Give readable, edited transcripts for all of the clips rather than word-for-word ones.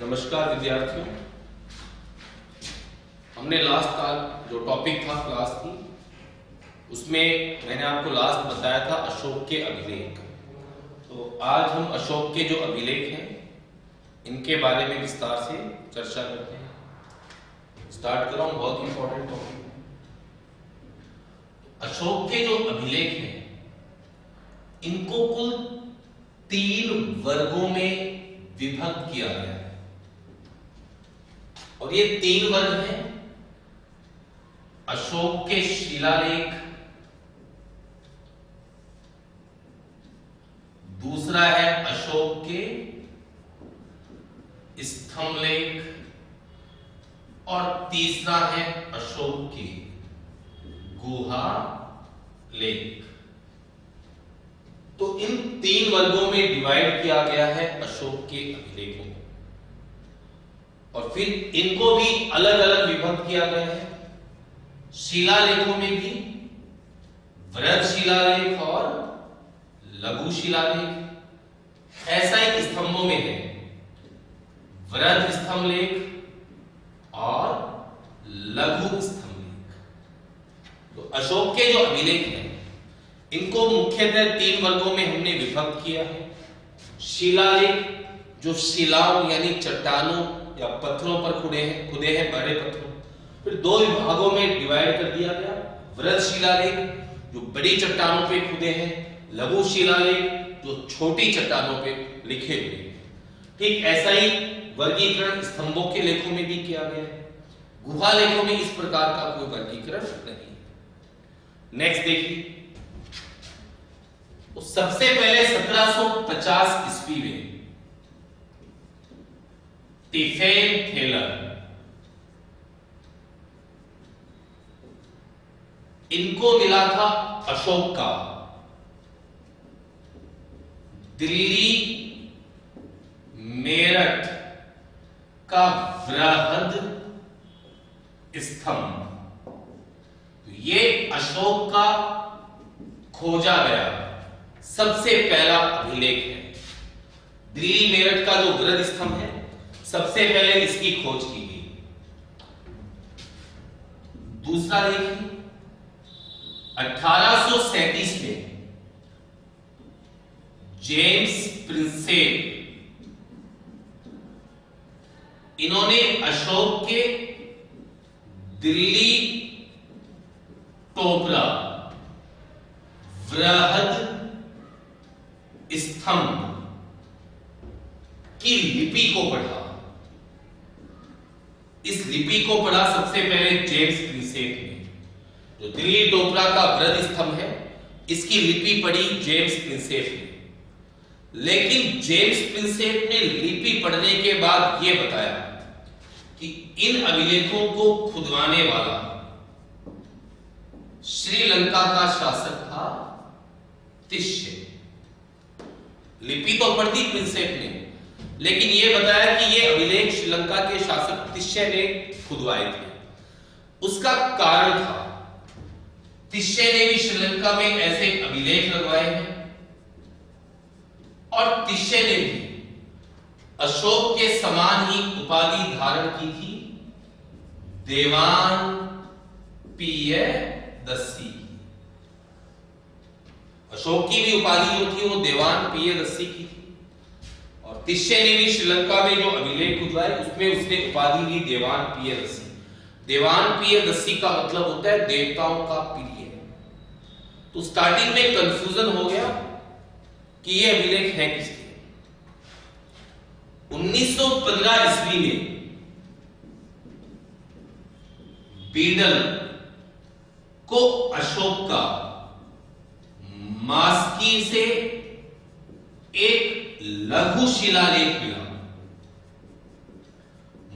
नमस्कार विद्यार्थियों। हमने लास्ट काल जो टॉपिक था क्लास की, उसमें मैंने आपको लास्ट बताया था अशोक के अभिलेख। तो आज हम अशोक के जो अभिलेख हैं इनके बारे में विस्तार से चर्चा करते हैं। स्टार्ट कर रहा हूं, बहुत इंपॉर्टेंट टॉपिक। अशोक के जो अभिलेख हैं इनको कुल 3 वर्गों में विभक्त किया गया है और ये 3 वर्ग हैं। अशोक के शिलालेख, दूसरा है अशोक के स्तंभलेख और तीसरा है अशोक के गुहा लेख। तो इन 3 वर्गों में डिवाइड किया गया है अशोक के अभिलेखों को और फिर इनको भी अलग अलग विभक्त किया गया है। शिलालेखों में भी वृहद शिलालेख और लघु शिलालेख, ऐसा ही स्तंभों में है वृहद स्तंभलेख और लघु स्तंभलेख। तो अशोक के जो अभिलेख हैं इनको मुख्यतः 3 वर्गों में हमने विभक्त किया है। शिलालेख जो शिलाओं यानी चट्टानों या पत्थरों पर खुदे हैं बड़े पत्थरों, फिर 2 विभागों में डिवाइड कर दिया गया। वृहद शिलालेख जो बड़ी चट्टानों पे खुदे हैं, लघु शिलालेख जो छोटी चट्टानों पे लिखे हुए हैं। ठीक ऐसा ही वर्गीकरण स्तंभों के लेखों में भी किया गया है। गुहा लेखों में इस प्रकार का कोई वर्गीकरण नहीं। नेक्स्ट देखिए, तो सबसे पहले 1750 ईस्वी में टिफेन थेलर इनको मिला था अशोक का दिल्ली मेरठ का वृहद स्तंभ। तो ये अशोक का खोजा गया सबसे पहला अभिलेख है। दिल्ली मेरठ का जो वृहद स्तंभ है सबसे पहले इसकी खोज की गई। दूसरा देखिए, 1837 में जेम्स प्रिंसेप इन्होंने अशोक के दिल्ली टोपरा वृहद स्तंभ की लिपि को पढ़ा। इस लिपि को पढ़ा सबसे पहले जेम्स प्रिंसेप ने। जो दिल्ली टोपरा का वृहद स्तंभ है इसकी लिपि पढ़ी जेम्स प्रिंसेप ने। लेकिन जेम्स प्रिंसेप ने लिपि पढ़ने के बाद यह बताया कि इन अभिलेखों को खुदवाने वाला श्रीलंका का शासक था तिष्य। लिपि तो पढ़ी प्रिंसेप ने, लेकिन यह बताया कि ये अभिलेख श्रीलंका के शासक तिष्य ने खुदवाए थे। उसका कारण था तिष्य ने भी श्रीलंका में ऐसे अभिलेख लगवाए हैं और तिष्य ने भी अशोक के समान ही उपाधि धारण की थी, देवान पियदस्सी। अशोक की भी उपाधि जो थी वो देवान पियदस्सी की थी और तिष्य ने भी श्रीलंका में जो अभिलेख खुदवाए उसमें उसने उपाधि ली देवान पियदस्सी। देवान पियदस्सी का मतलब होता है देवताओं का प्रिय। तो स्टार्टिंग में कंफ्यूजन हो गया कि ये अभिलेख है किसके। 1915 ईस्वी में बीडल को अशोक का मास्की से एक लघु शिलालेख मिला।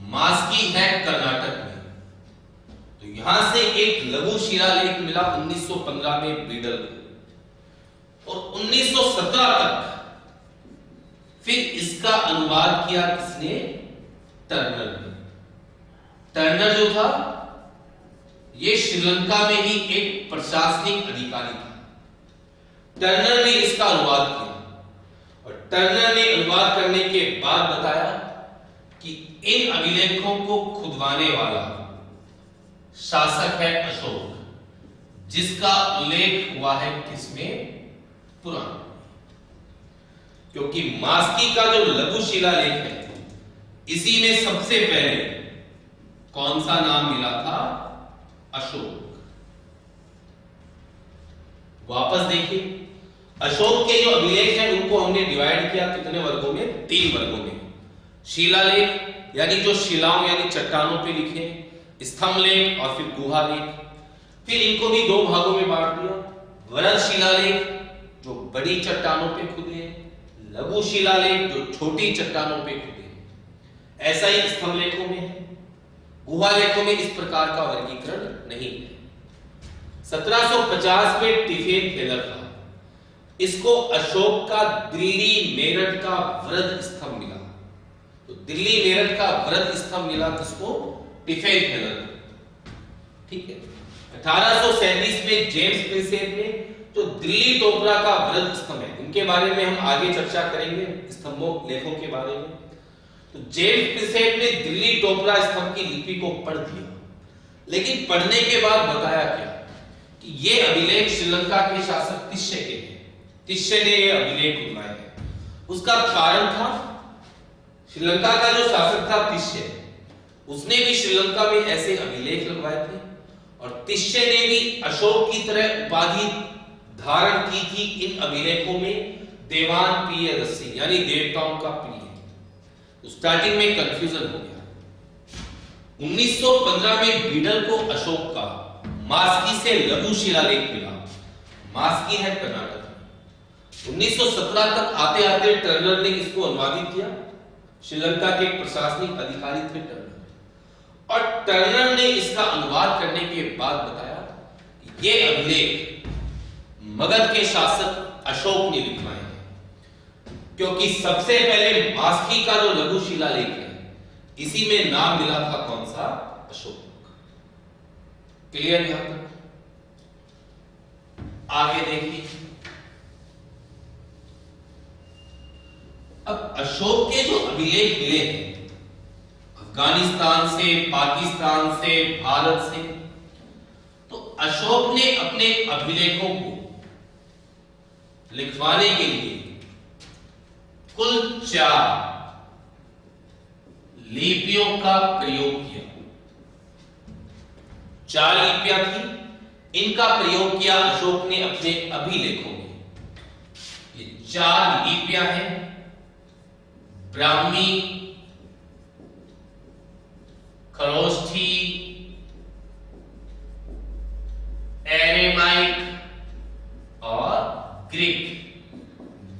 मास्की है कर्नाटक में, तो यहां से एक लघु शिलालेख मिला 1915 में बीडल को। और 1917 तक फिर इसका अनुवाद किया किसने? टर्नर ने। टर्नर जो था ये श्रीलंका में ही एक प्रशासनिक अधिकारी था। टर्नर ने इसका अनुवाद किया और टर्नर ने अनुवाद करने के बाद बताया कि इन अभिलेखों को खुदवाने वाला शासक है अशोक, जिसका उल्लेख हुआ है किसमें? पुराण। क्योंकि मास्की का जो लघु शिलालेख है, इसी में सबसे पहले कौन सा नाम मिला था? अशोक। वापस देखिए, अशोक के जो अभिलेख हैं उनको हमने डिवाइड किया कितने वर्गों में? 3 वर्गों में। शिलालेख यानी जो शिलाओं यानी चट्टानों पे लिखे, स्तंभ लेख और फिर गुहा लेख। फिर इनको भी 2 भागों में बांट दिया, वृहद शिलालेख जो बड़ी चट्टानों पे खुदे, लघु शिलालेख जो छोटी चट्टानों पे खुदे। ऐसा ही स्तंभ लेखों में है। गुहा लेखों में इस प्रकार का वर्गीकरण नहीं है। 1750 में टिफेन फेलर था, इसको अशोक का दिल्ली मेरठ का वृहद स्तंभ मिला। तो दिल्ली मेरठ का वृहद स्तंभ मिला किसको? टिफेन फेलर। ठीक है। 1837 में जेम्स प्रिंसेप ने जो दिल्ली टोपरा का वृहद स्तंभ है, इनके बारे में हम आगे चर्चा करेंगे, स्तंभों लेखों के बारे में। तो जेम्स प्रिंसेप ने दिल्ली टोपरा स्तंभ की लिपि को पढ़ दिया, लेकिन पढ़ने के बाद बताया क्या कि ये अभिलेख श्रीलंका के शासक तिश्य के हैं। तिश्य ने ये अभिलेख खुदवाए हैं। उसका कारण था, श्रीलंका का जो शासक था तिश्य, उसने भी श्रीलंका में ऐसे अभिलेख लगवाए थे और तिश्य ने भी अशोक की तरह उपाधि धारण की थी इन अभिलेखों में, देवान प्रिय रस्सी यानी देवताओं का प्रिय। तो स्टार्टिंग में कंफ्यूजन हो गया। 1915 में बीडल को अशोक का मास्की से लघु शिलालेख मिला। मास्की है कर्नाटक में। 1917 तक आते आते टर्नर ने इसको अनुवादित किया। श्रीलंका के प्रशासनिक अधिकारी थे टर्नर, और टर्नर ने इसका अनुवाद करने के बाद बताया कि ये अभिलेख मगध के शासक अशोक ने लिखवाए हैं, क्योंकि सबसे पहले मास्की का जो लघु शिलालेख है, इसी में नाम मिला था कौन सा? अशोक। क्लियर यहां तक? आगे देखिए, अब अशोक के जो अभिलेख मिले हैं अफगानिस्तान से, पाकिस्तान से, भारत से, तो अशोक ने अपने अभिलेखों को लिखवाने के लिए कुल 4 लिपियों का प्रयोग किया। 4 लिपियां थी, इनका प्रयोग किया अशोक ने अपने अभिलेखों में। ये 4 लिपियां हैं, ब्राह्मी, खरोष्ठी, एरेमाइक और ग्रीक।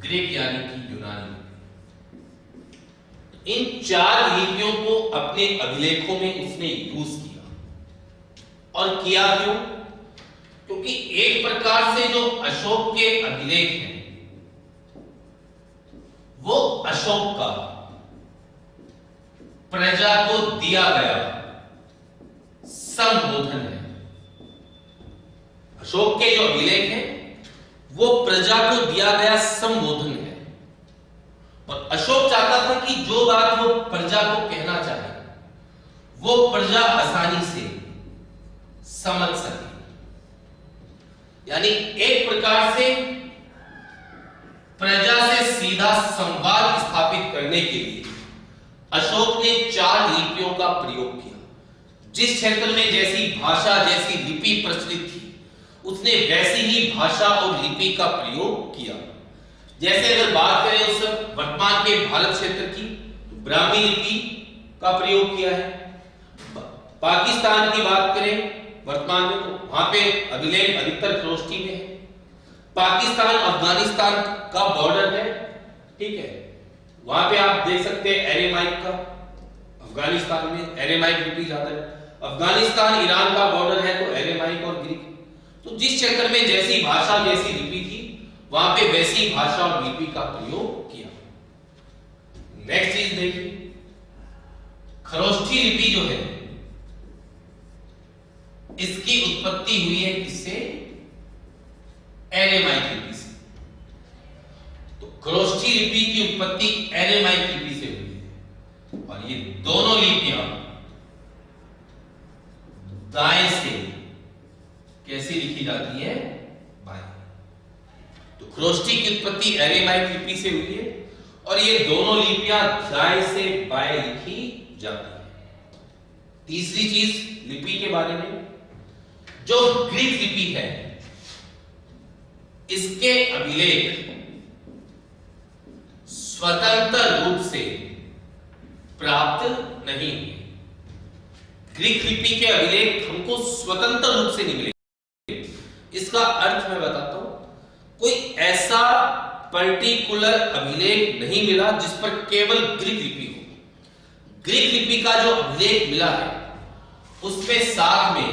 ग्रीक यानी कि यूनानी। इन 4 लिपियों को अपने अभिलेखों में उसने यूज किया। और किया क्यों? क्योंकि एक प्रकार से जो अशोक के अभिलेख हैं वो अशोक का प्रजा को दिया गया संबोधन है। अशोक के जो अभिलेख हैं वो प्रजा को दिया गया संबोधन है, और अशोक चाहता था कि जो बात वो प्रजा को कहना चाहे वो प्रजा आसानी से समझ सके। यानी एक प्रकार से प्रजा से सीधा संवाद स्थापित करने के लिए अशोक ने 4 लिपियों का प्रयोग किया। जिस क्षेत्र में जैसी भाषा, जैसी लिपि प्रचलित थी, उसने वैसी ही भाषा और लिपि का प्रयोग किया। जैसे अगर बात करें उस वर्तमान के भारत क्षेत्र की, तो ब्राह्मी लिपि का प्रयोग किया है। पाकिस्तान की बात करें वर्तमान में, तो वहां पे अभिलेख अधिकतर खरोष्ठी में है। पाकिस्तान अफगानिस्तान का बॉर्डर है, ठीक है, वहां पे आप देख सकते हैं एरेमाइक का। अफगानिस्तान में एरेमाइक लिपि ज्यादा है। अफगानिस्तान ईरान का बॉर्डर है, तो एरेमाइक और ग्रीक। तो जिस क्षेत्र में जैसी भाषा, जैसी लिपि थी, वहां पे वैसी भाषा और लिपि का प्रयोग किया। नेक्स्ट चीज देखिए, खरोष्ठी लिपि जो है इसकी उत्पत्ति हुई है किससे? एरेमाइक लिपि से। तो खरोष्ठी लिपि की उत्पत्ति एरेमाइक लिपि से हुई है, और और ये दोनों लिपियां दाएं से कैसी लिखी जाती है? बाएं। तो खरोष्टी की उत्पत्ति एरेमाइक लिपि से हुई है और ये दोनों लिपियां दाएं से बाएं लिखी जाती है। तीसरी चीज लिपि के बारे में, जो ग्रीक लिपि है इसके अभिलेख स्वतंत्र रूप से प्राप्त नहीं हुए। ग्रीक लिपि के अभिलेख हमको स्वतंत्र रूप से नहीं मिले। इसका अर्थ मैं बताता हूं, कोई ऐसा पर्टिकुलर अभिलेख नहीं मिला जिस पर केवल ग्रीक लिपि हो। ग्रीक लिपि का जो अभिलेख मिला है उसमें साथ में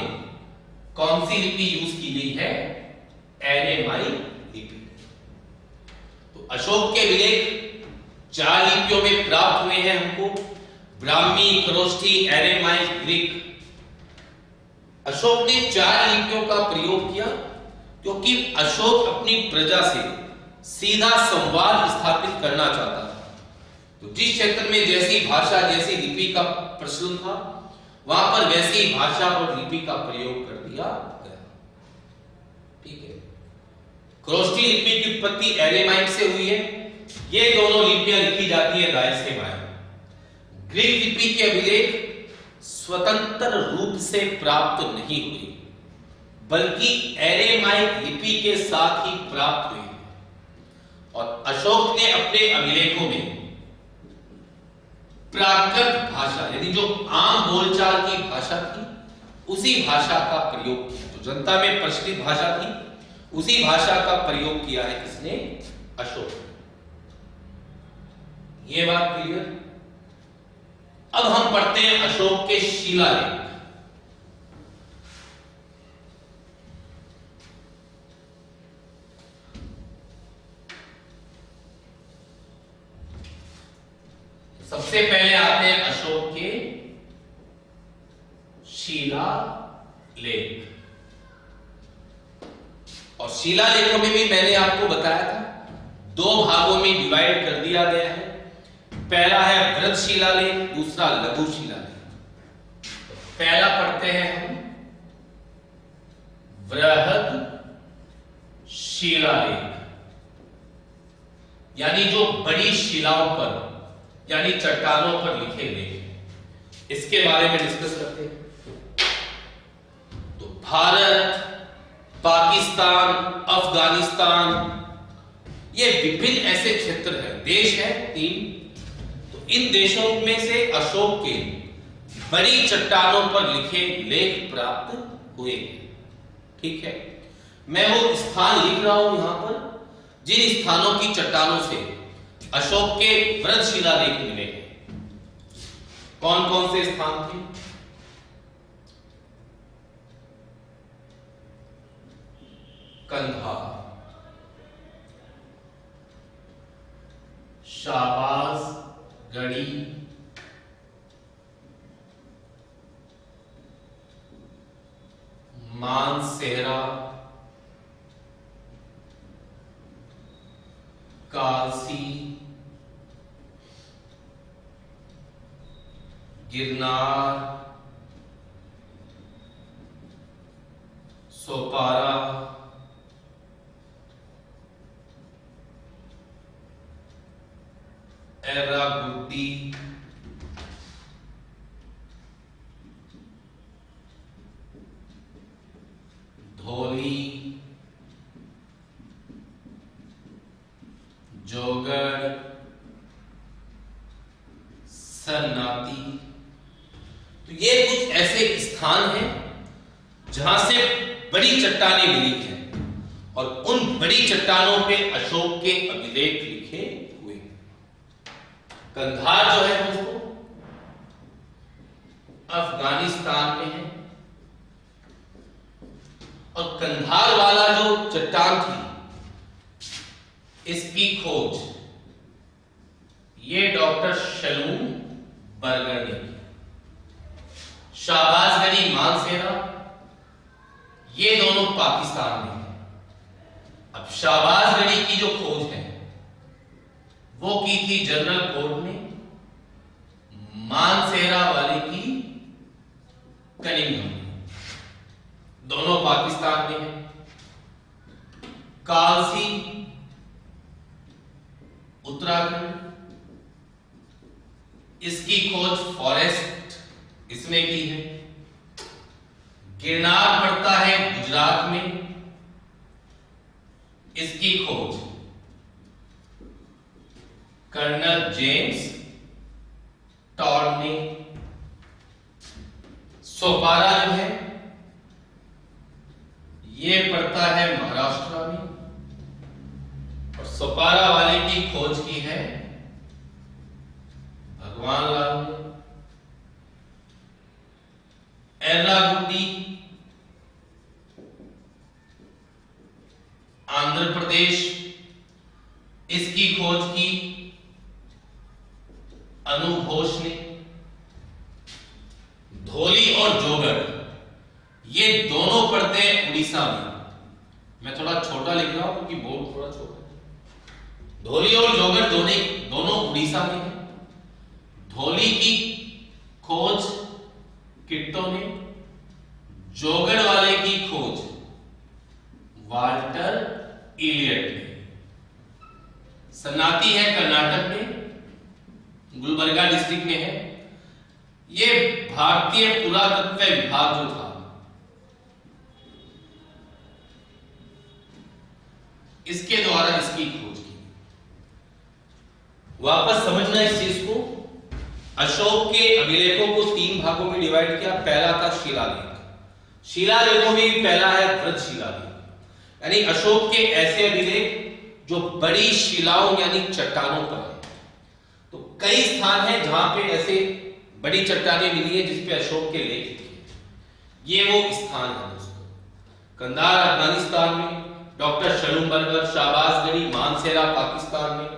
कौन सी लिपि यूज की गई है? एरेमाइक लिपि। तो अशोक के अभिलेख 4 लिपियों में प्राप्त हुए हैं हमको, ब्राह्मी, खरोष्टी, एरेमाइक, ग्रीक। अशोक ने 4 लिपियों का प्रयोग किया क्योंकि अशोक अपनी प्रजा से सीधा संवाद स्थापित करना चाहता था। तो जिस क्षेत्र में जैसी भाषा, जैसी लिपि का प्रचलन था, वहां पर वैसी भाषा और लिपि का प्रयोग कर दिया गया। ठीक है। खरोष्टी लिपि की उत्पत्ति एरेमाइक से हुई है। ये दोनों लिपियां लिखी जाती है दाएं से बाएं। ग्रीक लिपि के अभिलेख स्वतंत्र रूप से प्राप्त नहीं हुए, बल्कि एरेमाइक लिपि के साथ ही प्राप्त हुए। और अशोक ने अपने अभिलेखों में प्राकृत भाषा, यानी जो आम बोलचाल की भाषा थी, उसी भाषा का प्रयोग किया। जो जनता में प्रचलित भाषा थी, उसी भाषा का प्रयोग किया है किसने? अशोक। ये बात क्लियर? अब हम पढ़ते हैं अशोक के शिलालेख। सबसे पहले आते हैं अशोक के शिलालेख। और शिलालेखों में भी मैंने आपको बताया था 2 भागों में डिवाइड कर दिया गया है। पहला है वृहद शिलालेख, दूसरा लघु शिलालेख। पहला पढ़ते हैं हम वृहद शिलालेख, यानी जो बड़ी शिलाओं पर यानी चट्टानों पर लिखे लेख। इसके बारे में डिस्कस करते हैं। तो भारत, पाकिस्तान, अफगानिस्तान, ये विभिन्न ऐसे क्षेत्र हैं, देश है 3। तो इन देशों में से अशोक के बड़ी चट्टानों पर लिखे लेख प्राप्त हुए। ठीक है। मैं वो स्थान लिख रहा हूं यहां पर जिन स्थानों की चट्टानों से अशोक के वृहद शिलालेख मिले। कौन कौन से स्थान थे? कंधार, शाहबाज गढ़ी, मानसेहरा, कालसी, गिरनार, सोपारा, एरागुड्डी, धौली, जोगड़, सरनाती। तो ये कुछ ऐसे स्थान हैं जहां से बड़ी चट्टानें मिली हैं और उन बड़ी चट्टानों पे अशोक के अभिलेख लिखे हुए। कंधार जो है दोस्तों अफगानिस्तान में है और कंधार वाला जो चट्टान थी इसकी खोज ये डॉक्टर शलूम बर्गर ने की। शाहबाज गढ़ी, मानसेरा, ये दोनों पाकिस्तान में हैं। अब शाहबाज गढ़ी की जो खोज है वो की थी जनरल कोर्ट ने। मानसेरा वाले की कलिंगम, दोनों पाकिस्तान में है। कालसी उत्तराखंड, इसकी खोज फॉरेस्ट इसने की है। गिरनार पड़ता है गुजरात में, इसकी खोज कर्नल जेम्स टॉड ने। सोपारा जो है ये पड़ता है महाराष्ट्र में, और सोपारा वाले की खोज की है भगवान लाल ने। एर्रागुड्डी आंध्र प्रदेश, इसकी खोज की अनु घोष ने। धौली और जोगड़ ये दोनों पड़ते हैं उड़ीसा में। मैं थोड़ा छोटा लिख रहा हूं क्योंकि बोर्ड थोड़ा छोटा है। धौली और जोगड़ दोनों उड़ीसा में है। धौली की खोज किट्टो ने, जोगड़ वाले की खोज वाल्टर इलियट ने। सन्नाटी है कर्नाटक में, गुलबर्गा डिस्ट्रिक्ट में है। ये भारतीय पुरातत्व विभाग जो था, इसके द्वारा इसकी खोज की। वापस समझना इस चीज को। अशोक के अभिलेखों को 3 भागों में डिवाइड किया। पहला था शिलालेख। शिलालेखों में भी पहला है वृत्त शिलालेख, यानी अशोक के ऐसे अभिलेख जो बड़ी शिलाओं यानी चट्टानों पर है। तो कई स्थान हैं जहां पे ऐसे बड़ी चट्टानें मिली है जिसपे अशोक के लेख लिखे हैं। ये वो स्थान है दोस्तों। कंधार अफगानिस्तान में, डॉक्टर शलूमबर्गर, शाहबाजगढ़ी मानसेरा पाकिस्तान में।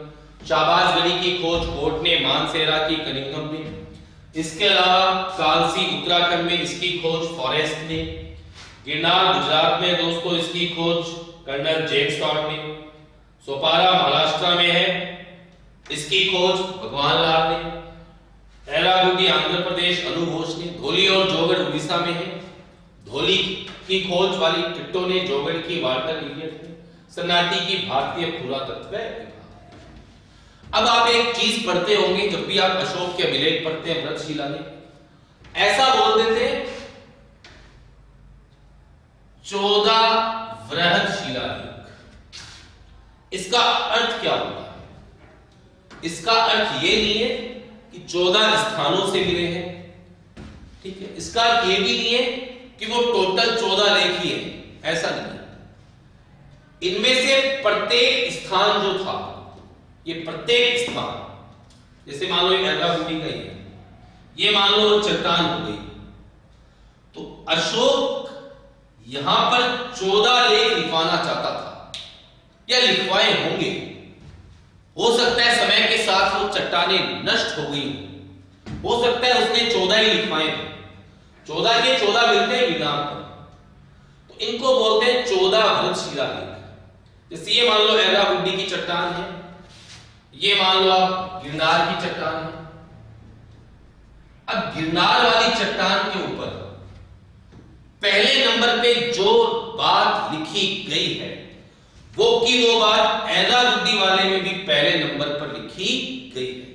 शाहबाजगढ़ी की खोज कोर्ट ने मानसेरा की कलिंगम में। इसके अलावा कालसी उत्तराखंड में, इसकी खोज फॉरेस्ट ने। गिरनार गुजरात में दोस्तों, इसकी खोज कर्नल जेम्स टॉड ने। सोपारा महाराष्ट्र में है, इसकी खोज भगवान लाल ने। एर्रागुड्डी आंध्र प्रदेश अनु घोष ने। धौली और जोगड़ उड़ीसा में है। धौली की खोज वाली किट्टो ने, जोगड़ की वाल्टर इलियट ने। सन्नाटी की भारतीय पुरातत्व विभाग। अब आप एक चीज पढ़ते होंगे जब भी आप अशोक के अभिलेख पढ़ते हैं, वृत्त शिलालेख, ऐसा बोल देते 14 वृहद शिलालेख। इसका अर्थ क्या होता है? इसका अर्थ ये नहीं है कि 14 स्थानों से मिले हैं, ठीक है। इसका अर्थ ये भी नहीं है कि वो टोटल 14 लेख ही है, ऐसा नहीं। इनमें से प्रत्येक स्थान जो था, ये प्रत्येक स्थान, जैसे मान लो एर्रागुड्डी का ही है, ये मान लो चट्टान हो गई, तो अशोक यहां पर 14 लेख लिखवाना चाहता था या लिखवाए होंगे। हो सकता है समय के साथ वो चट्टानें नष्ट हो गई हो सकता है उसने 14 ही लिखवाए। 14 के 14 मिलते हैं विराम पर, तो इनको बोलते हैं 14 वृहद शिलालेख। जैसे ये मान लो एर्रागुड्डी की चट्टान है, ये मान लो आप गिरनार की चट्टान है। अब गिरनार वाली चट्टान के ऊपर पहले नंबर पे जो बात लिखी गई है वो की वो बात एर्रागुड्डी वाले में भी पहले नंबर पर लिखी गई है,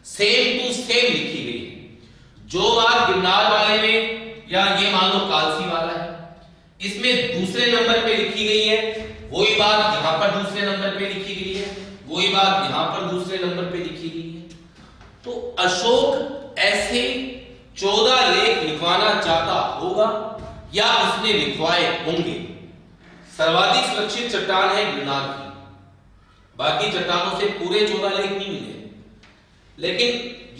सेम टू सेम लिखी गई है। जो बात गिरनार वाले में या ये मान लो कालसी वाला है, इसमें दूसरे नंबर पे लिखी गई है, वही बात यहां पर दूसरे नंबर पे लिखी गई है, वही बात यहां पर दूसरे नंबर पे लिखी गई है। तो अशोक ऐसे 14 लेख लिखवाना चाहता होगा या उसने लिखवाए होंगे। सर्वाधिक सुरक्षित चट्टान है गिरनार की, बाकी चट्टानों से पूरे 14 लेख नहीं मिले, लेकिन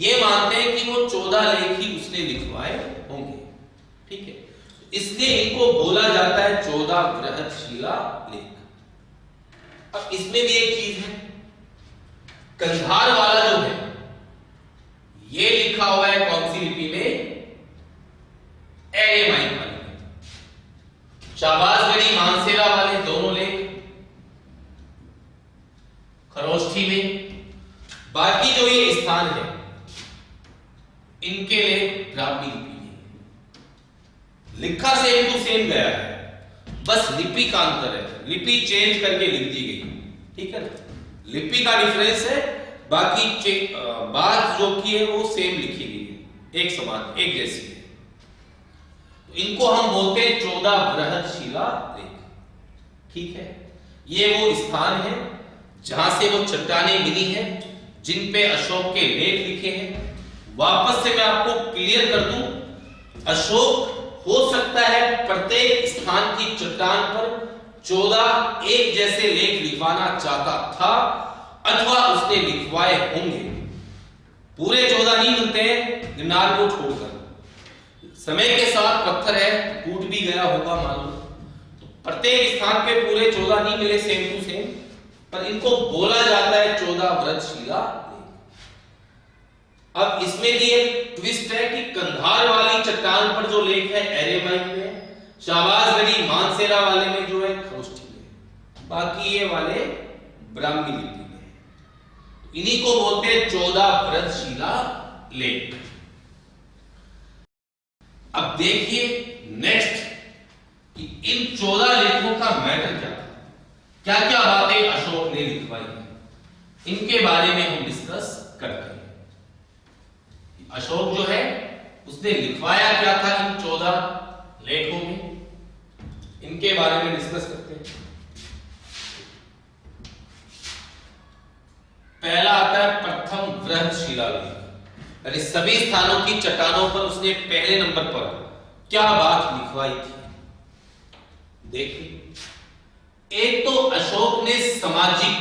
ये मानते हैं कि वो 14 लेख ही उसने लिखवाए होंगे, ठीक है। इसलिए इनको बोला जाता है 14 वृहद शिलालेख। अब इसमें भी एक चीज है, कंधार वाला जो है ये लिखा हुआ है कौन सी लिपि में? एरेमाइक वाली में। शाहबाजगढ़ी मानसेरा वाले दोनों लेख खरोष्ठी में। बाकी जो ये स्थान है इनके लिए ब्राह्मी लिपि है। लिखा सेम टू सेम गया है, बस लिपि का अंतर है, लिपि चेंज करके लिख दी गई, ठीक है ना, लिपि का डिफरेंस है, बाकी बात जो की है वो सेम लिखी गई है, एक समान एक जैसी है। तो इनको हम बोलते हैं 14 बृहद शिला लेख, ठीक है। ये वो स्थान है जहां से वो चट्टानें मिली हैं जिन पे अशोक के लेख लिखे हैं। वापस से मैं आपको क्लियर कर दूं, अशोक हो सकता है प्रत्येक स्थान की चट्टान पर 14 एक जैसे लेख लिखवाना चाहता था, अथवा उसने लिखवाए होंगे। पूरे 14 नहीं मिलते हैं गिरनार को छोड़कर, समय के साथ पत्थर है टूट भी गया होगा मालूम, तो प्रत्येक स्थान पे पूरे 14 नहीं मिले सेम टू सेम, पर इनको बोला जाता है 14 बृहद शिला। अब इसमें भी एक ट्विस्ट है कि कंधार वाली चट्टान पर जो लेख है एरेमाइक में, शाहबाजगढ़ी मानसेरा वाले में जो है खरोष्ठी में, बाकी ये वाले ब्राह्मी लिपि में। इन्हीं को बोलते हैं 14 बृहद शिला लेख। अब देखिए नेक्स्ट कि इन 14 लेखों का मैटर क्या था, क्या क्या बातें अशोक ने लिखवाई हैं, इनके बारे में हम डिस्कस करते हैं। अशोक जो है उसने लिखवाया क्या था इन 14 लेखों में, इनके बारे में डिस्कस करते हैं। पहला आता है प्रथम बृहद शिला लेख, यानी सभी स्थानों की चट्टानों पर उसने पहले नंबर पर क्या बात लिखवाई थी। देखिए, एक तो अशोक ने सामाजिक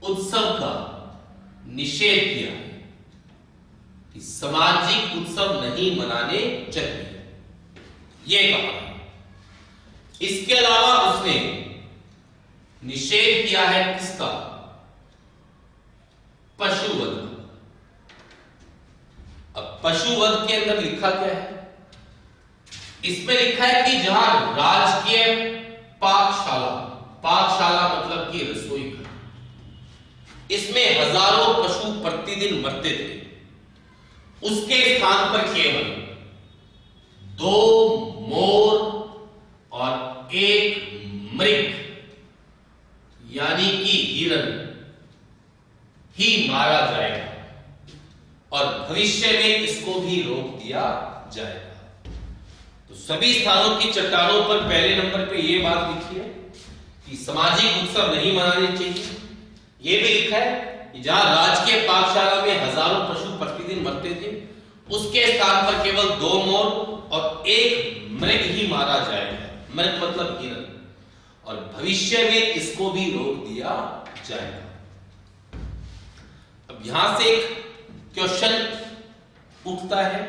उत्सव का निषेध किया कि सामाजिक उत्सव नहीं मनाने चाहिए, यह कहा। इसके अलावा उसने निषेध किया है किसका, पशुवध। अब पशुवध के अंदर लिखा क्या है, इसमें लिखा है कि जहां राजकीय पाकशाला, पाकशाला मतलब कि रसोई घर, इसमें हजारों पशु प्रतिदिन मरते थे, उसके स्थान पर केवल 2 मोर और 1 मृग यानी कि हिरण ही मारा जाएगा और भविष्य में इसको भी रोक दिया जाएगा। तो सभी स्थानों की चट्टानों पर पहले नंबर पे यह बात लिखी है कि सामाजिक उत्सव नहीं मनाने चाहिए। यह भी लिखा है कि जहां राजकीय पाकशाला में हजारों पशु प्रतिदिन मरते थे, उसके स्थान पर केवल 2 मोर और 1 मृग ही मारा जाएगा, मृग मतलब हिरण, और भविष्य में इसको भी रोक दिया जाएगा। अब यहां से एक क्वेश्चन उठता है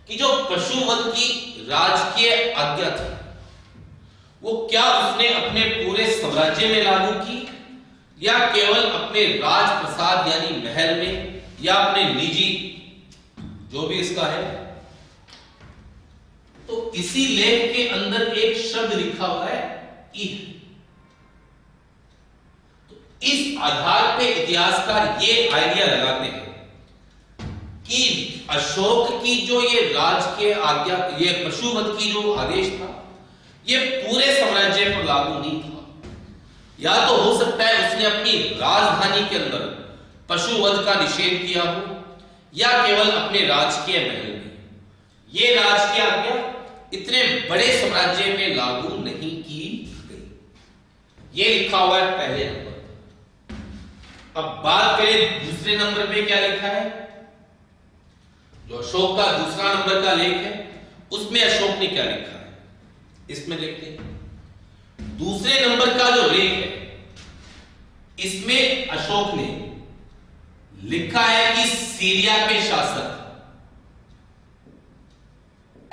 कि जो पशुवध की राजकीय आज्ञा थी, वो क्या उसने अपने पूरे साम्राज्य में लागू की या केवल अपने राजप्रसाद यानी महल में या अपने निजी जो भी इसका है। तो इसी लेख के अंदर एक शब्द लिखा हुआ है इह। तो इस आधार पे इतिहासकार ये आइडिया लगाते हैं कि अशोक की जो ये राजकीय आज्ञा, ये पशुवध की जो आदेश था, ये पूरे साम्राज्य पर लागू नहीं था। या तो हो सकता है उसने अपनी राजधानी के अंदर पशुवध का निषेध किया हो, या केवल अपने राजकीय महल में। ये राजकीय आज्ञा इतने बड़े साम्राज्य में लागू नहीं की गई। ये लिखा हुआ है पहले नंबर पर। अब बात करें दूसरे नंबर पे क्या लिखा है। जो अशोक का दूसरा नंबर का लेख है, उसमें अशोक ने क्या लिखा है, इसमें लिखते हैं। दूसरे नंबर का जो लेख है, इसमें अशोक ने लिखा है कि सीरिया के शासक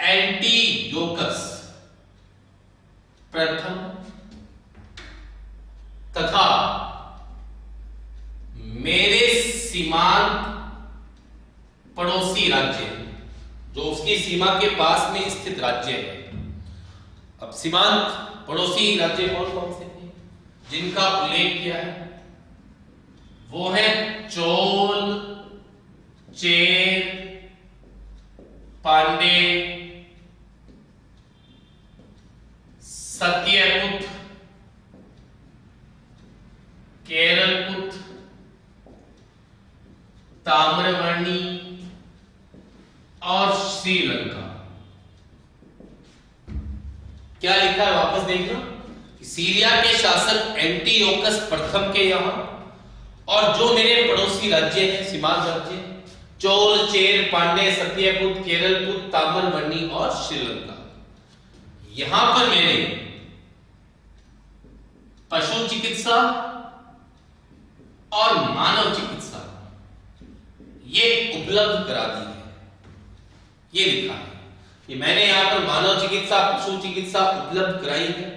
एंटीयोकस प्रथम तथा मेरे सीमांत पड़ोसी राज्य, जो उसकी सीमा के पास में स्थित राज्य है। अब सीमांत पड़ोसी राज्य कौन कौन से थे जिनका उल्लेख किया है, वो है चोल, चेर पांडे सत्यपुत केरलपुत ताम्रवर्णी और श्रीलंका। क्या लिखा है वापस देखना। सीरिया के शासक एंटीओकस प्रथम के यहां और जो मेरे पड़ोसी राज्य हैं सीमांत राज्य चोल चेर पांडे सत्यपुत केरलपुत ताम्रवर्णी और श्रीलंका, यहां पर मैंने पशु चिकित्सा और मानव चिकित्सा ये उपलब्ध करा दी है। ये लिखा है कि मैंने यहां पर मानव चिकित्सा पशु चिकित्सा उपलब्ध कराई है।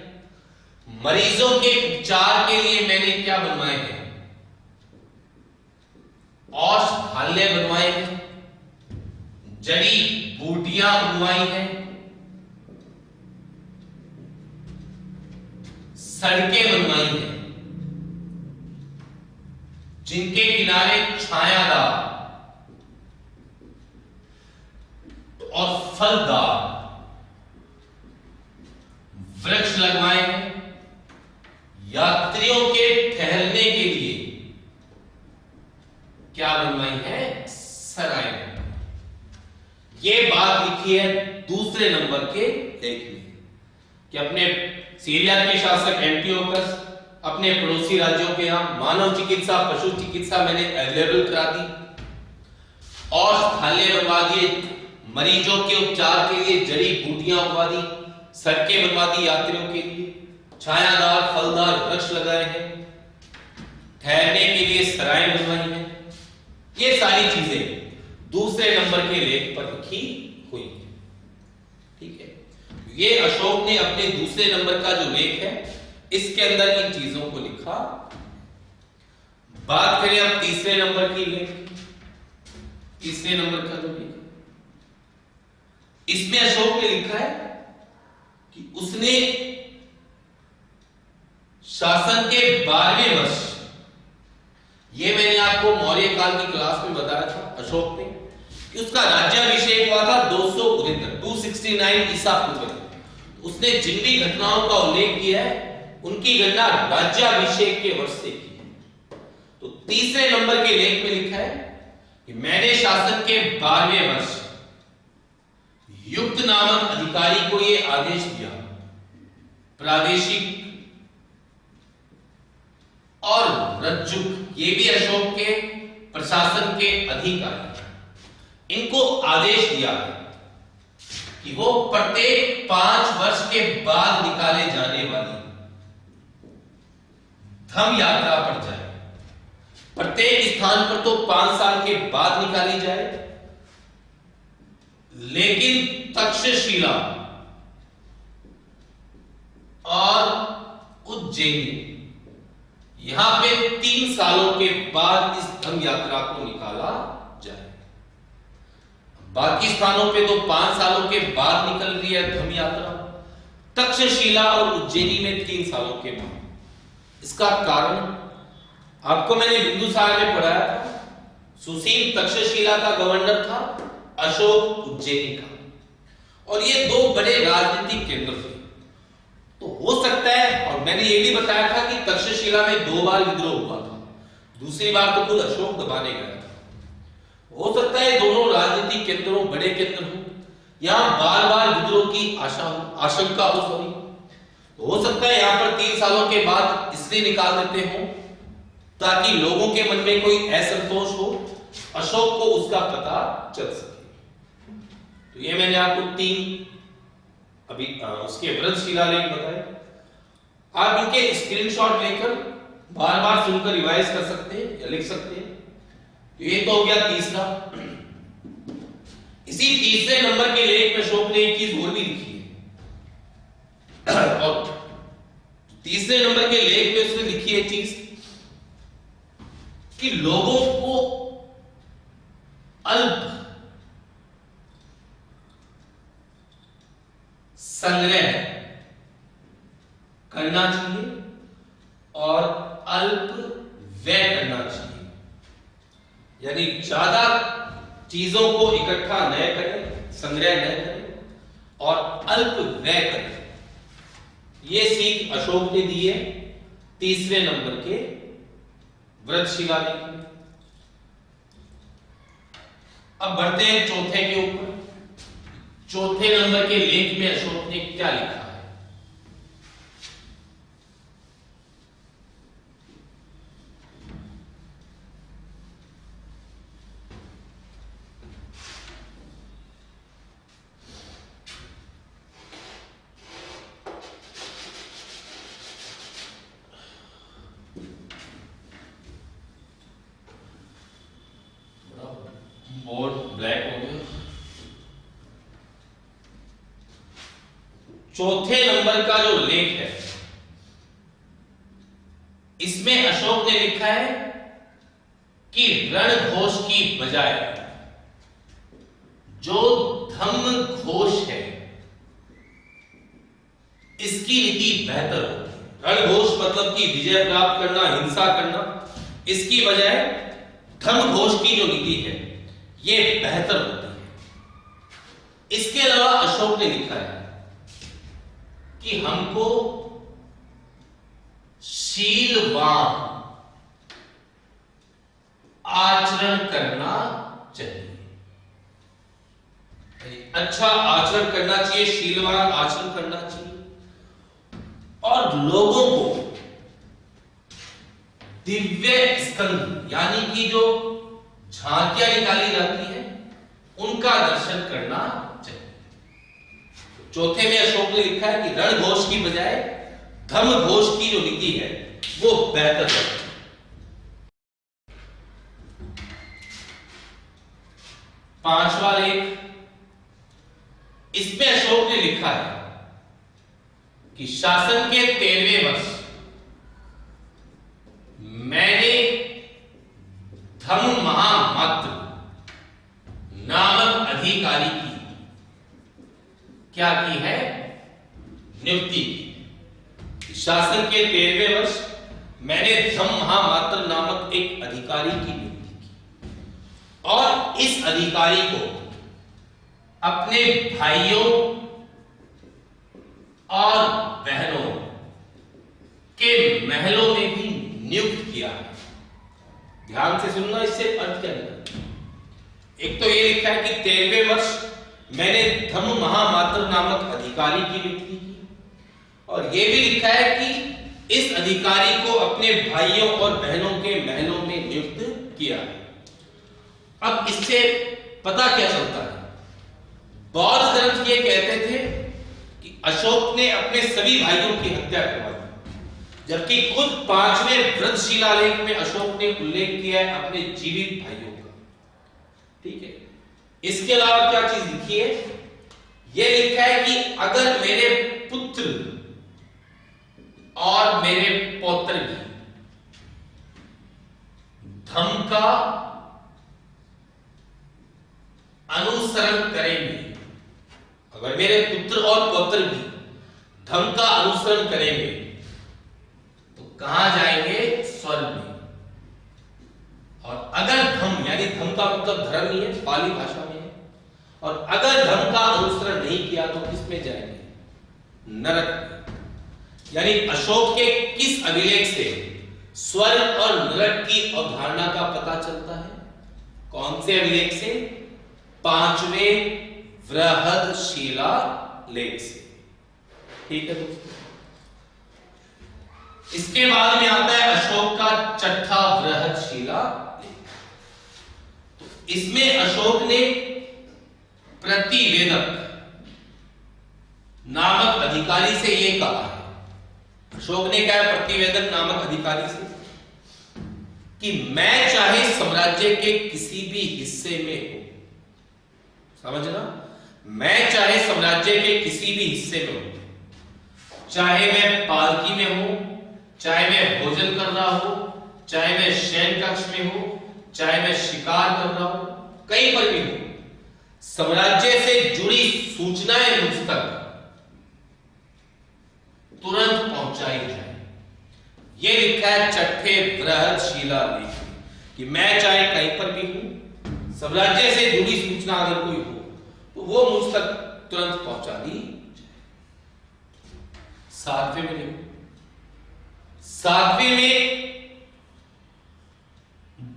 मरीजों के उपचार के लिए मैंने क्या बनवाए हैं, औषधालय बनवाए हैं, जड़ी बूटियां बनवाई हैं, सड़कें बनवाई हैं जिनके किनारे छायादार और फलदार वृक्ष लगवाए हैं। यात्रियों के ठहरने के लिए क्या बनवाई है, सराय। ये बात लिखी है दूसरे नंबर के लेख में कि अपने सीरिया के शासक एंटीओकस अपने पड़ोसी राज्यों के यहां मानव चिकित्सा पशु चिकित्सा मैंने अवेलेबल करा दी, औषधालय बनवा दिए, मरीजों के उपचार के लिए जड़ी बूटियां उगवा दी, सड़कें बनवा दी यात्रियों के लिए, छायादार फलदार वृक्ष लगाए हैं, ठहरने के लिए सराय बनवाई है। ये सारी चीजें दूसरे नंबर के लेख पर लिखी हुई है। ठीक है, ये अशोक ने अपने दूसरे नंबर का जो लेख है इसके अंदर इन चीजों को लिखा। बात करें अब तीसरे नंबर की लेख, तीसरे नंबर का जो लेख इसमें अशोक ने लिखा है कि उसने शासन के 12वें वर्ष, ये मैंने आपको मौर्य काल की क्लास में बताया था अशोक ने कि उसका राज्याभिषेक हुआ था 269 ईसा पूर्व। उसने जिन भी घटनाओं का उल्लेख किया है उनकी गणना राज्याभिषेक के वर्ष से की है। तो तीसरे नंबर के लेख में लिखा है कि मैंने शासन के 12वें वर्ष युक्त नामक अधिकारी को यह आदेश दिया, प्रादेशिक और रज्जुक ये भी अशोक के प्रशासन के अधिकारी, इनको आदेश दिया कि वो प्रत्येक 5 वर्ष के बाद निकाले जाने वाली धम्म यात्रा पर जाए। प्रत्येक स्थान पर तो 5 साल के बाद निकाली जाए, लेकिन तक्षशिला और उज्जैन यहां पे 3 सालों के बाद इस धम्म यात्रा को निकाला जाए। बाकी स्थानों पे तो 5 सालों के बाद निकल रही है धम्म यात्रा, तक्षशिला और उज्जैनी में 3 सालों के बाद। इसका कारण आपको मैंने बिंदुसार में पढ़ाया था, सुसीम तक्षशिला का गवर्नर था, अशोक उज्जैनी का, और ये 2 बड़े राजनीतिक केंद्र थे। तो हो सकता है, और मैंने ये भी बताया था कि तक्षशिला में 2 बार विद्रोह हुआ था, दूसरी बार तो खुद अशोक दबाने गया था। हो सकता है दोनों राजनीतिक केंद्रों बड़े केंद्र हो, यहां बार बार विद्रोह की आशंका हो, सॉरी, तो हो सकता है यहां पर 3 सालों के बाद इसलिए निकाल देते हो ताकि लोगों के मन में कोई असंतोष हो, अशोक को उसका पता चल सके। तो ये मैंने आपको 3 अभी उसके वृद्ध शिलालेख बताए। आप इनके स्क्रीनशॉट लेकर बार बार सुनकर रिवाइज कर सकते हैं या लिख सकते हैं। तो ये तो हो गया तीसरा। इसी तीसरे नंबर के लेख में अशोक ने एक चीज और भी लिखी है, और तीसरे नंबर के लेख में उसने लिखी है चीज कि लोगों को अल्प संग्रह करना चाहिए और अल्प व्यय करना चाहिए, यानी ज्यादा चीजों को इकट्ठा न करें, संग्रह न करें और अल्प व्यय करें। ये सीख अशोक ने दी है तीसरे नंबर के व्रत शिलालेख में। अब बढ़ते हैं चौथे के ऊपर। चौथे नंबर के लेख में अशोक ने क्या लिखा है? बोर्ड ब्लैक हो गया। चौथे नंबर का जो लेख है, इसमें अशोक ने लिखा है कि रणघोष की बजाय जो धम्म घोष है, इसकी नीति बेहतर होती है। रणघोष मतलब कि विजय प्राप्त करना, हिंसा करना, इसकी बजाय धम्म घोष की जो नीति है ये बेहतर होती है। इसके अलावा अशोक ने लिखा है कि हमको शीलवान आचरण करना चाहिए, अच्छा आचरण करना चाहिए, शीलवान आचरण करना चाहिए और लोगों को दिव्य स्कंद यानी कि जो झांकियां निकाली जाती है उनका दर्शन करना चाहिए। चौथे में अशोक ने लिखा है कि रणघोष की बजाय धम्म घोष की जो नीति है वो बेहतर है। पांचवा लेख, इसमें अशोक ने लिखा है कि शासन के 13वें वर्ष मैंने धम्म महामात्र नामक अधिकारी की क्या की है? नियुक्ति की। शासन के 13वें वर्ष मैंने धम्म महामात्र नामक एक अधिकारी की नियुक्ति की और इस अधिकारी को अपने भाइयों और बहनों के महलों में भी नियुक्त किया है। ध्यान से सुनना, इससे अर्थ क्या है? एक तो ये लिखा है कि 13वें वर्ष मैंने धम्म महामात्र नामक अधिकारी की नियुक्ति की और यह भी लिखा है कि इस अधिकारी को अपने भाइयों और बहनों के महलों में नियुक्त किया है। अब इससे पता क्या चलता है? बौद्ध ग्रंथ ये कहते थे कि अशोक ने अपने सभी भाइयों की हत्या करवाई, जबकि खुद 5वें व्रत शिलालेख में अशोक ने उल्लेख किया है अपने जीवित भाइयों का। ठीक है, इसके अलावा क्या चीज लिखी है? यह लिखा है कि अगर मेरे पुत्र और मेरे पौत्र भी धम्म का अनुसरण करेंगे, अगर मेरे पुत्र और पौत्र भी धम्म का अनुसरण करेंगे तो कहां जाएंगे? स्वर्ग में। और अगर धम्म यानी धम्म का मतलब धर्म ही है, पाली भाषा में है, और अगर धम्म का अनुसरण नहीं किया तो किस में जाएंगे? नरक में। यानी अशोक के किस अभिलेख से स्वर्ग और नरक की अवधारणा का पता चलता है? कौन से अभिलेख से? 5वें बृहदशिला लेख से। ठीक है दोस्तों, इसके बाद में आता है अशोक का छठा बृहदशिला लेख। तो इसमें अशोक ने प्रतिवेदक नामक अधिकारी से यह कहा है, अशोक ने कहा प्रतिवेदक नामक अधिकारी से कि मैं चाहे साम्राज्य के किसी भी हिस्से में हूं, समझना, मैं चाहे साम्राज्य के किसी भी हिस्से में हूं, चाहे मैं पालकी में हूं, चाहे मैं भोजन कर रहा हूं, चाहे मैं शयन कक्ष में हूं, चाहे मैं शिकार कर रहा हूं, कहीं पर भी हूं, साम्राज्य से जुड़ी सूचनाएं मुझ तक तुरंत पहुंचाई जाए। यह लिखा है छठे बृहदशिला लेख कि मैं चाहे कहीं पर भी हूं, साम्राज्य से जुड़ी सूचना अगर कोई हो तो वो मुझ तक तुरंत पहुंचा दी। 7वें में लिखो, 7वें में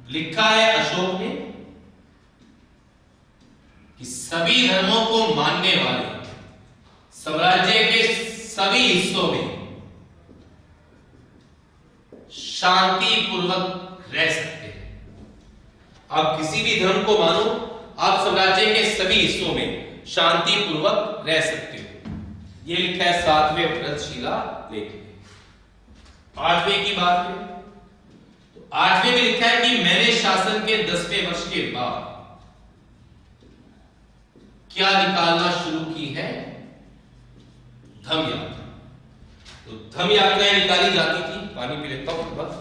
लिखा है अशोक ने कि सभी धर्मों को मानने वाले साम्राज्य के सभी हिस्सों में शांतिपूर्वक रह सकते हैं। आप किसी भी धर्म को मानो, आप साम्राज्य के सभी हिस्सों में शांतिपूर्वक रह सकते हो। यह लिखा है 7वें व्रतशिला लेख में। 8वें की बात करें तो 8वें में लिखा है कि मैंने शासन के 10वें वर्ष के बाद क्या निकालना शुरू की है? धम यात्रा। तो धम यात्राएं निकाली जाती थी, पानी पी लेता हूं बस।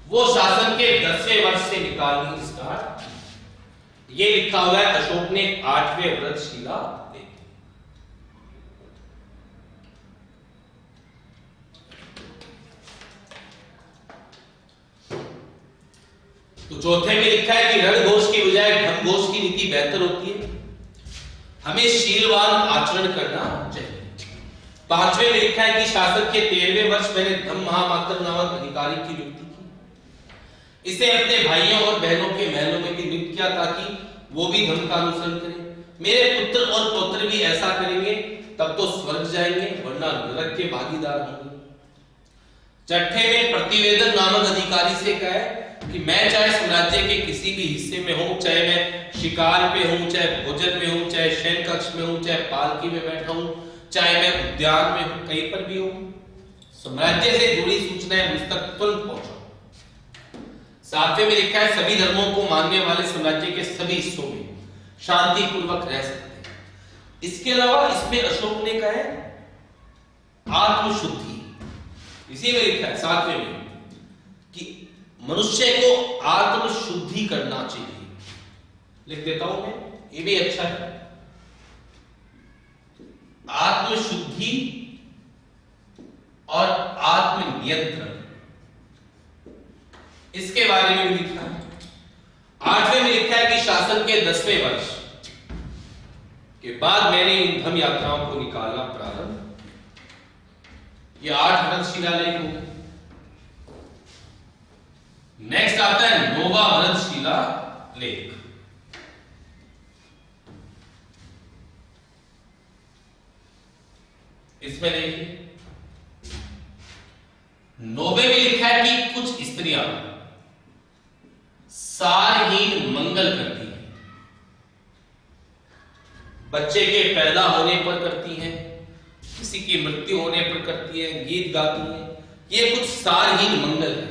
वो शासन के 10वें वर्ष से निकालनी स्टार्ट। ये लिखा हुआ है अशोक ने 8वें व्रतशिला लेख। तो चौथे में लिखा है कि रणघोष की बजाय ढमघोष की नीति बेहतर होती है, हमें शीलवान आचरण करना चाहिए। 5वें में लिखा है कि शासक के 13वें वर्ष मैंने धम महामात्र नामक अधिकारी की नियुक्ति की। इसे अपने भाइयों और बहनों के महलों में भी नियुक्त किया ताकि वो भी धम का अनुसरण करें। मेरे पुत्र और पौत्र भी ऐसा करेंगे तब तो स्वर्ग जाएंगे, वरना नरक के भागीदार होंगे। 6ठे में प्रतिवेदन नामक अधिकारी से कहा है कि मैं चाहे साम्राज्य के किसी भी हिस्से में हूं, चाहे मैं शिकार पे हूं, चाहे भोजन में हूं, चाहे शयन कक्ष में हूं, चाहे पालकी में बैठा हूं, चाहे मैं उद्यान में हूं, कहीं पर भी हूं, साम्राज्य से जुड़ी सूचनाएं मुझ तक तुरंत पहुंचाओ। 7वें में लिखा है सभी धर्मों को मानने वाले साम्राज्य के सभी हिस्सों में शांतिपूर्वक रह सकते हैं। इसके अलावा इसमें अशोक ने कहा है आत्मशुद्धि। इसी में लिखा है 7वें में कि मनुष्य को आत्मशुद्धि करना चाहिए। लिख देता हूं मैं, ये भी अच्छा है। आत्मशुद्धि और आत्मनियंत्रण, इसके बारे में भी लिखा है। 8वें में लिखा है कि शासन के 10वें वर्ष के बाद मैंने इन धम यात्राओं को निकालना प्रारंभ। ये 8 व्रतशिला लेख हो गए। नेक्स्ट आता है 9वां व्रतशिला लेख। इसमें देखिए 9वें में लिखा है कि कुछ स्त्रियां सारहीन मंगल करती हैं, बच्चे के पैदा होने पर करती हैं, किसी की मृत्यु होने पर करती हैं, गीत गाती हैं। ये कुछ सारहीन मंगल है।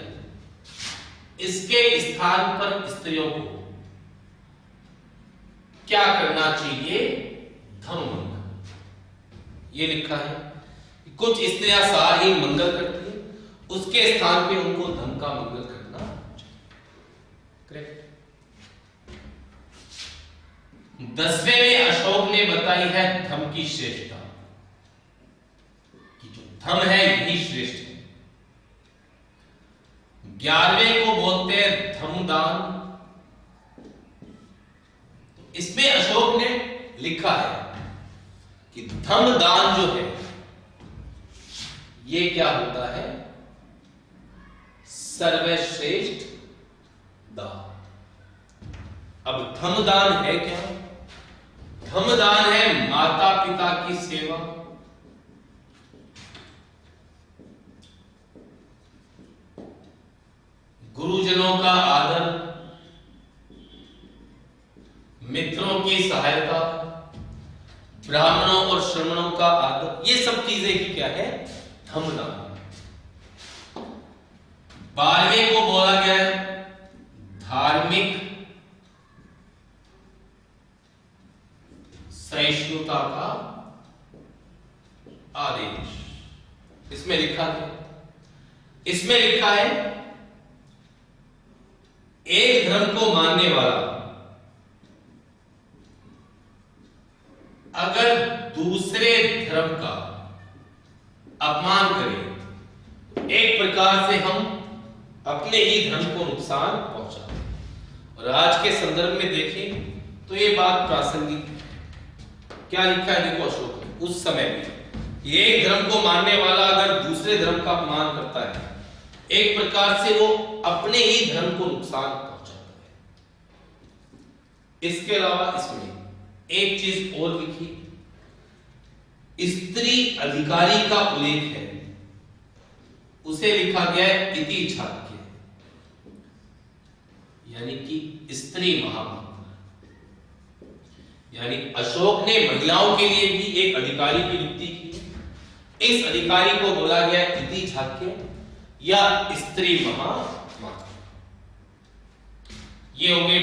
इसके स्थान पर स्त्रियों को क्या करना चाहिए? धम मंगल। ये लिखा है कि कुछ स्त्रियां सारहीन मंगल करती हैं, उसके स्थान पे उनको धम का मंगल करना चाहिए। करेक्ट। 10वें में अशोक ने बताई है धम की श्रेष्ठता, कि जो धम है यही श्रेष्ठ है। 11वें को बोलते हैं धमदान। इसमें अशोक ने लिखा है कि धमदान जो है ये क्या होता है? सर्वश्रेष्ठ दान। अब धमदान है क्या? धमदान है माता पिता की सेवा, गुरुजनों का आदर, मित्रों की सहायता, ब्राह्मणों और श्रमणों का आदर। ये सब चीजें ही क्या है? धमदान। 12वें को बोला गया है धार्मिक सहिष्णुता का आदेश। इसमें लिखा है, इसमें लिखा है एक धर्म को मानने वाला अगर दूसरे धर्म का अपमान करे तो एक प्रकार से हम अपने ही धर्म को नुकसान पहुंचाते हैं। और आज के संदर्भ में देखें तो ये बात प्रासंगिक है। क्या लिखा है देखो अशोक ने उस समय में, एक धर्म को मानने वाला अगर दूसरे धर्म का अपमान करता है, एक प्रकार से वो अपने ही धर्म को नुकसान पहुंचाता है। इसके अलावा इसमें एक चीज और लिखी, स्त्री अधिकारी का उल्लेख है, उसे लिखा गया है इति छात्य, यानी कि स्त्री महामंत्र। यानी अशोक ने महिलाओं के लिए भी एक अधिकारी की नियुक्ति की। इस अधिकारी को बोला गया इति छात्य या स्त्री महामंत्र। ये हो गए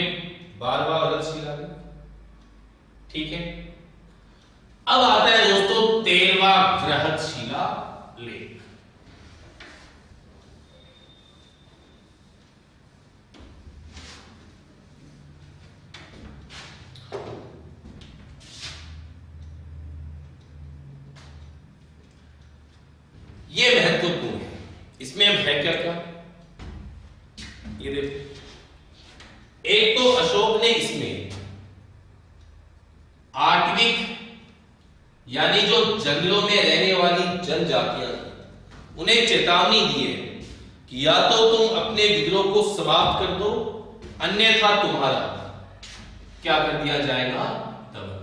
12वां व्रतशिला लेख। ठीक है, अब आता है दोस्तों 13वां बृहत्शिला लेख। ये महत्वपूर्ण है। इसमें अब है क्या क्या, ये देखो, एक तो अशोक ने इसमें आटविक यानी जो जंगलों में रहने वाली जनजातियां उन्हें चेतावनी दी है कि या तो तुम अपने विद्रोह को समाप्त कर दो, अन्यथा तुम्हारा क्या कर दिया जाएगा, दमन।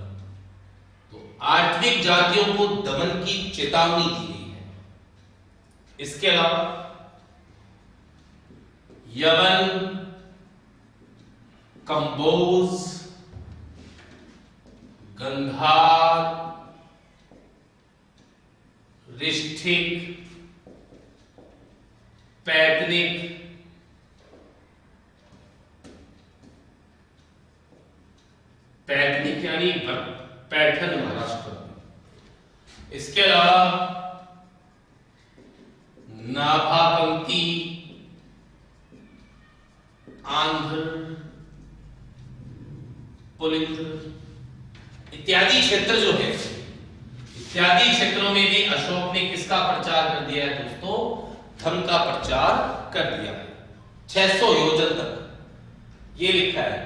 तो आटविक जातियों को दमन की चेतावनी दी गई है। इसके अलावा यवन, कंबोज, गंधार, रिष्ठिक, पैतनिक, पैतनिक यानी पैठन महाराष्ट्र। इसके अलावा नाभापंक्ति, आंध्र, पुलिंद्र इत्यादि क्षेत्र जो है, इत्यादि क्षेत्रों में भी अशोक ने किसका प्रचार कर दिया है दोस्तों, धर्म का प्रचार कर दिया है। 600 योजन तक ये लिखा है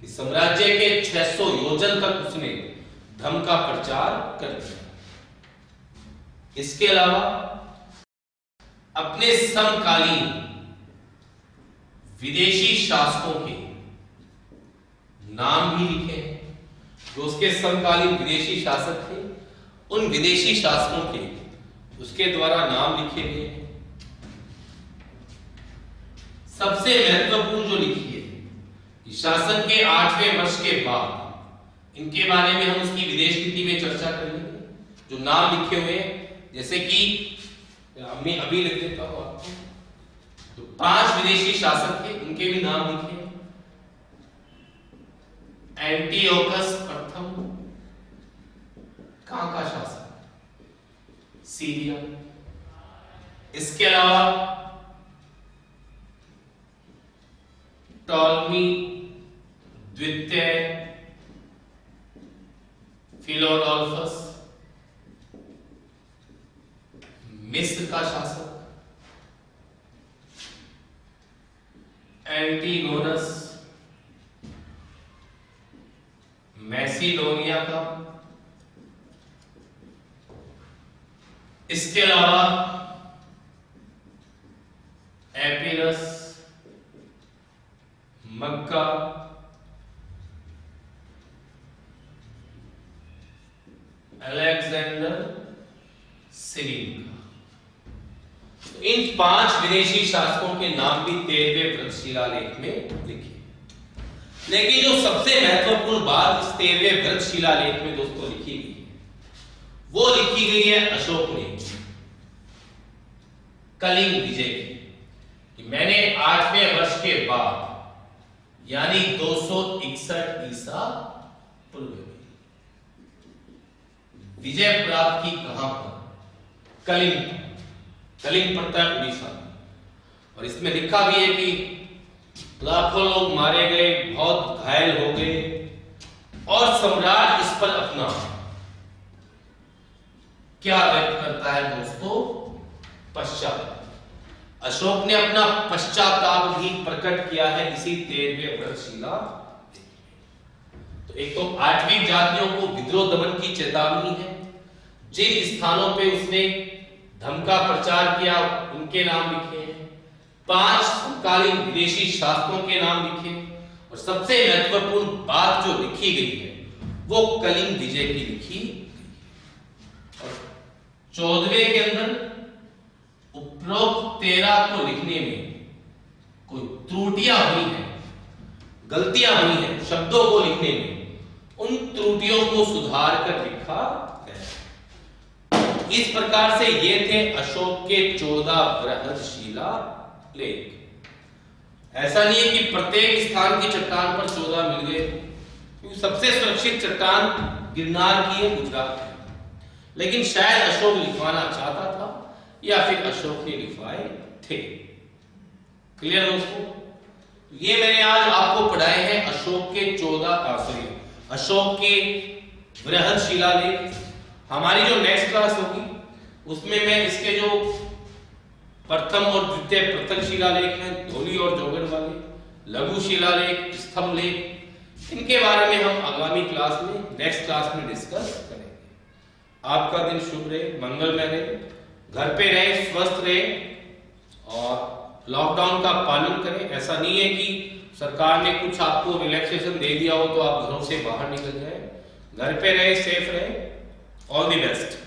कि साम्राज्य के 600 योजन तक उसने धर्म का प्रचार कर दिया। इसके अलावा अपने समकालीन विदेशी शासकों के नाम भी लिखे हैं। जो उसके समकालीन विदेशी शासक थे, उन विदेशी शासकों के उसके द्वारा नाम लिखे गए हैं। सबसे महत्वपूर्ण जो लिखी है कि शासन के 8वें वर्ष के बाद, इनके बारे में हम उसकी विदेश नीति में चर्चा करेंगे। जो नाम लिखे हुए हैं, जैसे कि मैं अभी लिख देता हूं आपको, तो 5 विदेशी शासक थे, उनके भी नाम लिखे हैं। एंटियोकस प्रथम, कहां का शासक, सीरिया। इसके अलावा टॉलमी द्वितीय, फिलोडोल्फस मिस्र का शासक, एंटीगोनस मैसिडोनिया का। इसके अलावा एपिरस मक्का, अलेक्जेंडर सिरीन का। तो इन 5 विदेशी शासकों के नाम भी 13वें वृक्षशिला लेख में लिखे। लेकिन जो सबसे महत्वपूर्ण बात इस 13वें वृक्षशिला लेख में दोस्तों लिखी गई है, वो लिखी गई है अशोक ने कलिंग विजय की, कि मैंने 8वें वर्ष के बाद यानी 261 ईसा पूर्व विजय प्राप्त की। कहां पर, कलिंग। कलिंग पड़ता है उड़ीसा। और इसमें लिखा भी है कि लाखों लोग मारे गए, बहुत घायल हो गए, और सम्राट इस पर अपना क्या व्यक्त करता है दोस्तों, पश्चाताप। अशोक ने अपना पश्चाताप भी प्रकट किया है इसी 13वें वृहदशिला। तो एक तो 8वीं जातियों को विद्रोह दमन की चेतावनी है। जिन स्थानों पे उसने धर्म का प्रचार किया उनके नाम लिखे हैं। 5 समकालीन विदेशी शासकों के नाम लिखे। और सबसे महत्वपूर्ण बात जो लिखी गई है वो कलिंग विजय की लिखी। और 14वें के अंदर उपरोक्त 13 को लिखने में कोई त्रुटियां हुई हैं, गलतियां हुई हैं शब्दों को लिखने में, उन त्रुटियों को सुधार कर लिखा गया। इस प्रकार से ये थे अशोक के 14 वृहदशिला लेख। ऐसा नहीं है कि प्रत्येक स्थान की चट्टान पर 14 मिल गए, क्योंकि सबसे सुरक्षित चट्टान गिरनार की है, गुजरात है। लेकिन शायद अशोक लिखवाना चाहता था या फिर अशोक ने लिखवाए थे। क्लियर दोस्तों? ये मैंने आज आपको पढ़ाए हैं अशोक के 14 अशोक के वृहदशिला लेख। हमारी जो नेक्स्ट क्लास होगी उसमें मैं इसके जो प्रथम और द्वितीय पृथक शिलालेख हैं, धौली और जोगन वाले, लघु शिलालेख, स्तंभ लेख, इनके बारे में हम आगामी क्लास में, नेक्स्ट क्लास में डिस्कस करेंगे। आपका दिन शुभ रहे, मंगलमय रहे, घर पे रहे, स्वस्थ रहे और लॉकडाउन का पालन करें। ऐसा नहीं है कि सरकार ने कुछ आपको रिलैक्सेशन दे दिया हो तो आप घरों से बाहर निकल जाए। घर पे रहे, सेफ रहे। All the best.